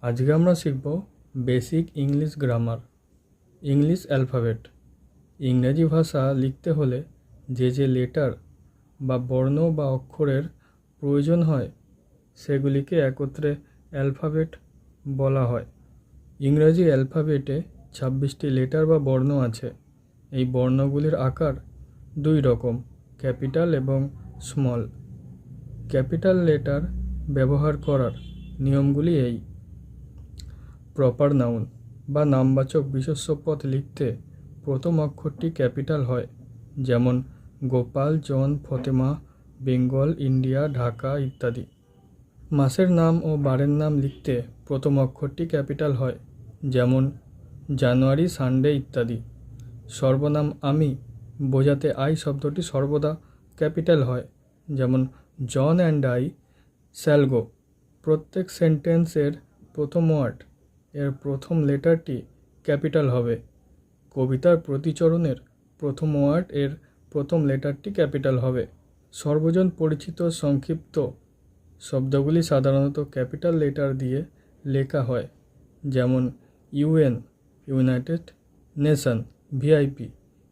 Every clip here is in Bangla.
আজকে আমরা শিখব basic English grammar, English alphabet. ইংরেজি ভাষা লিখতে হলে যে লেটার বা বর্ণ বা অক্ষরের প্রয়োজন হয় সেগুলিকে একত্রে অ্যালফাবেট বলা হয়। ইংরেজি অ্যালফাবেটে 26টি লেটার বা বর্ণ আছে। এই বর্ণগুলির আকার দুই রকম, ক্যাপিটাল এবং স্মল। ক্যাপিটাল লেটার ব্যবহার করার নিয়মগুলি এই: প্রপার নাউন বা নামবাচক বিশেষ্য পদ লিখতে প্রথম অক্ষরটি ক্যাপিটাল হয়, যেমন গোপাল, জন, ফতেমা, বেঙ্গল, ইন্ডিয়া, ঢাকা ইত্যাদি। মাসের নাম ও বারের নাম লিখতে প্রথম অক্ষরটি ক্যাপিটাল হয়, যেমন জানুয়ারি, সানডে ইত্যাদি। সর্বনাম আমি বোঝাতে আই শব্দটি সর্বদা ক্যাপিটাল হয়, যেমন জন অ্যান্ড আই শ্যাল গো। প্রত্যেক সেন্টেন্সের প্রথম ওয়ার্ড এর প্রথম লেটারটি ক্যাপিটাল হবে। কবিতার প্রতিচরণের প্রথম ওয়ার্ড এর প্রথম লেটারটি ক্যাপিটাল হবে। সর্বজন পরিচিত সংক্ষিপ্ত শব্দগুলি সাধারণত ক্যাপিটাল লেটার দিয়ে লেখা হয়, যেমন UN United Nation, VIP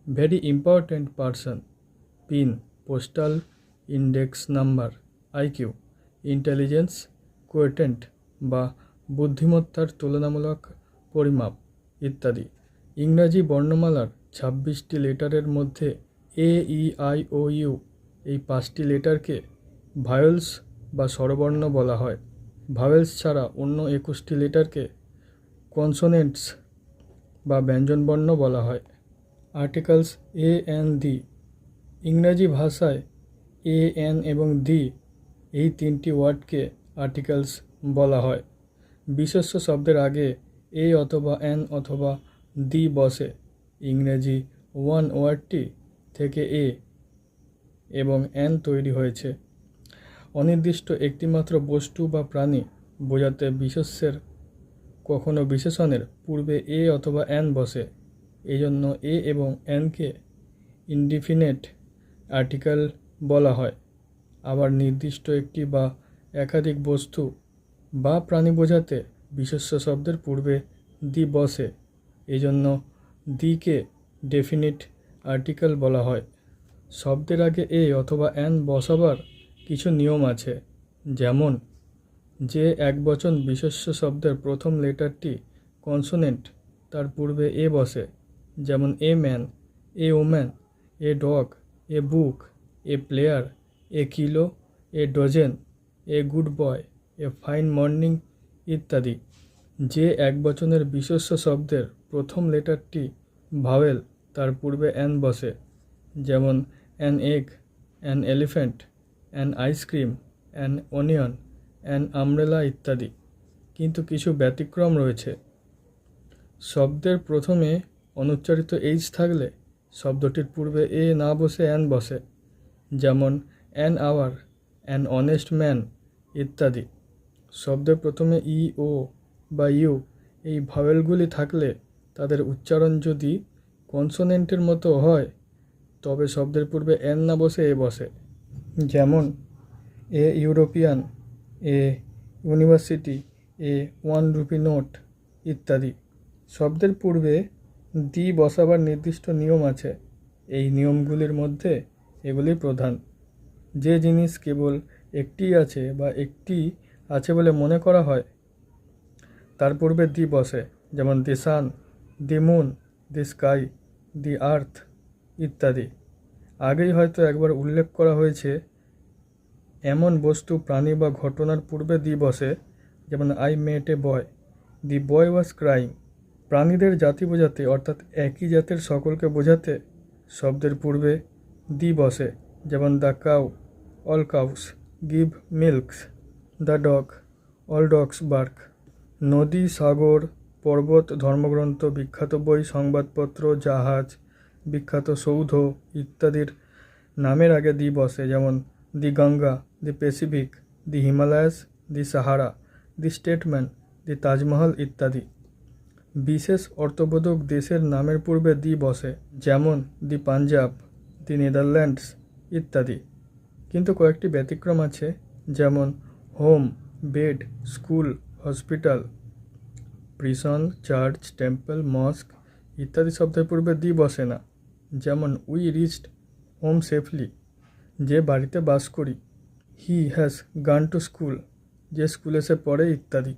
very important person, PIN postal index number, IQ intelligence quotient বা বুদ্ধিমত্তার তুলনামূলক পরিমাপ ইত্যাদি। ইংরাজি বর্ণমালার 26টি লেটারের মধ্যে এ, ই, আই ও ইউ এই 5টি লেটারকে ভাওয়েলস বা স্বরবর্ণ বলা হয়। ভাওয়েলস ছাড়া অন্য 21টি লেটারকে কনসোনেন্টস বা ব্যঞ্জনবর্ণ বলা হয়। আর্টিকেলস এ, এন, দি। ইংরাজি ভাষায় এ, এন এবং দি এই তিনটি ওয়ার্ডকে আর্টিকেলস বলা হয়। বিশেষ্য শব্দের আগে এ অথবা এন অথবা দি বসে। ইংরেজি ওয়ান ওয়ার্ডটি থেকে এ এবং এন তৈরি হয়েছে। অনির্দিষ্ট একটিমাত্র বস্তু বা প্রাণী বোঝাতে বিশেষ্যের কখনো বিশেষণের পূর্বে এ অথবা এন বসে। এই জন্য এ এবং এনকে ইনডিফিনিট আর্টিকেল বলা হয়। আবার নির্দিষ্ট একটি বা একাধিক বস্তু বা প্রাণী বোঝাতে বিশেষ্য শব্দের পূর্বে দি বসে। এই জন্য দিকে ডেফিনিট আর্টিকেল বলা হয়। শব্দের আগে এ অথবা এন বসাবার কিছু নিয়ম আছে, যেমন যে একবচন বিশেষ্য শব্দের প্রথম লেটারটি কনসোনেন্ট তার পূর্বে এ বসে, যেমন a man, a woman, a dog, A book, a player, A kilo, A dozen, a good boy, A fine morning ইত্যাদি। যে একবচনের বিশেষ্য শব্দের প্রথম লেটারটি ভাওয়েল তার পূর্বে এন বসে, যেমন an egg, an elephant, an ice cream, an onion, an umbrella ইত্যাদি। কিন্তু কিছু ব্যতিক্রম রয়েছে। শব্দের প্রথমে অনুচ্চারিত এইচ থাকলে শব্দটির পূর্বে এ না বসে অ্যান বসে, যেমন an hour, an honest man ইত্যাদি। শব্দের প্রথমে ই, ও বা ইউ এই ভাওয়েলগুলি থাকলে তাদের উচ্চারণ যদি কনসোনেন্টের মতো হয় তবে শব্দের পূর্বে এন না বসে এ বসে, যেমন a European, a university, A 1 rupee note ইত্যাদি। শব্দের পূর্বে দি বসাবার নির্দিষ্ট নিয়ম আছে। এই নিয়মগুলির মধ্যে এগুলি প্রধান। যে জিনিস কেবল একটিই আছে বা একটি আছে বলে মনে করা হয় তার পূর্বে দি বসে, যেমন দি সান, দি মুন, দি স্কাই, দি আর্থ ইত্যাদি। আগেই হয়তো একবার উল্লেখ করা হয়েছে এমন বস্তু, প্রাণী বা ঘটনার পূর্বে দি বসে, যেমন I met A boy, the boy was crying. প্রাণীদের জাতি বোঝাতে অর্থাৎ একই জাতের সকলকে বোঝাতে শব্দের পূর্বে দি বসে, যেমন the cow, all cows give milks, the dog, all dogs bark. নদী, সাগর, পর্বত, ধর্মগ্রন্থ, বিখ্যাত বই, সংবাদপত্র, জাহাজ, বিখ্যাত সৌধ ইত্যাদির নামের আগে দি বসে, যেমন দি গঙ্গা, দি প্যাসিফিক, দি হিমালয়াস, দি সাহারা, দি স্টেটম্যান, দি তাজমহল ইত্যাদি। বিশেষ অর্থবোধক দেশের নামের পূর্বে দি বসে, যেমন দি পাঞ্জাব, দি নেদারল্যান্ডস ইত্যাদি। কিন্তু কয়েকটি ব্যতিক্রম আছে, যেমন home, bed, school, hospital prison, church, temple, mosque ইত্যাদি শব্দের পূর্বে দি বসে না। যেমন উই রিচড হোম সেফলি, যে বাড়িতে বাস করি। He has gone to school, যে স্কুলে সে পড়ে ইত্যাদি।